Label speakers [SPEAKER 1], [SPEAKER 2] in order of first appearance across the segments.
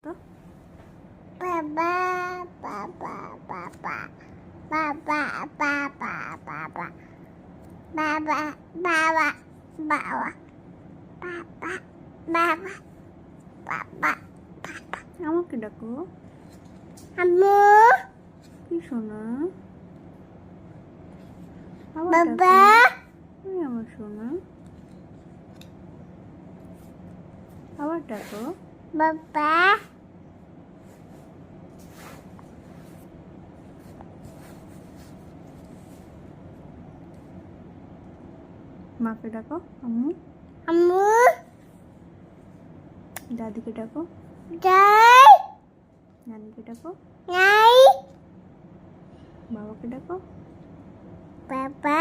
[SPEAKER 1] তো
[SPEAKER 2] বাবা বাবা বাবা বাবা বাবা বাবা বাবা বাবা বাবা বাবা বাবা বাবা
[SPEAKER 1] আমাকে ডাকো।
[SPEAKER 2] আম্মু
[SPEAKER 1] কি সোনা? আবার
[SPEAKER 2] বাবা
[SPEAKER 1] ডাকো। ওই আমার সোনা, আবার ডাকো।
[SPEAKER 2] বাবা
[SPEAKER 1] মাকে ডাকো। আম্মু।
[SPEAKER 2] আম্মু
[SPEAKER 1] দাদিকে ডাকো।
[SPEAKER 2] যাই
[SPEAKER 1] নানিকে ডাকো।
[SPEAKER 2] নাই
[SPEAKER 1] বাবাকে ডাকো।
[SPEAKER 2] বাবা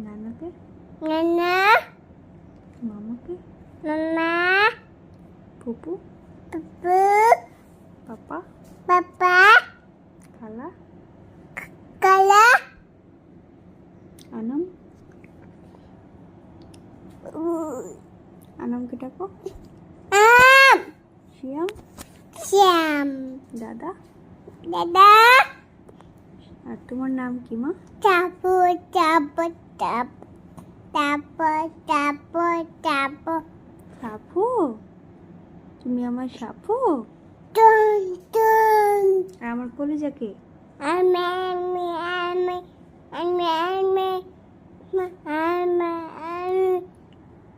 [SPEAKER 1] নানাকে।
[SPEAKER 2] নানা
[SPEAKER 1] মামাকে।
[SPEAKER 2] মামা
[SPEAKER 1] ফুপু।
[SPEAKER 2] পাপু
[SPEAKER 1] পাপা।
[SPEAKER 2] পাপা
[SPEAKER 1] খালা।
[SPEAKER 2] কালা
[SPEAKER 1] আনাম। আনামকে ডাকো।
[SPEAKER 2] আম
[SPEAKER 1] শিয়াম।
[SPEAKER 2] শ্যাম
[SPEAKER 1] দাদা।
[SPEAKER 2] দাদা
[SPEAKER 1] আর তোমার নাম কি মা?
[SPEAKER 2] চাপু চাপু চাপু চাপু চাপু চাপু
[SPEAKER 1] সাফু। তুমি আমার সাফু।
[SPEAKER 2] টুন টুন
[SPEAKER 1] আর আমার কলিজাকে।
[SPEAKER 2] আমি আমি আমি আমি আমি আমি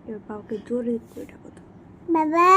[SPEAKER 1] এবার বাবাকে জোরে করে ডাকো তো।
[SPEAKER 2] বাবা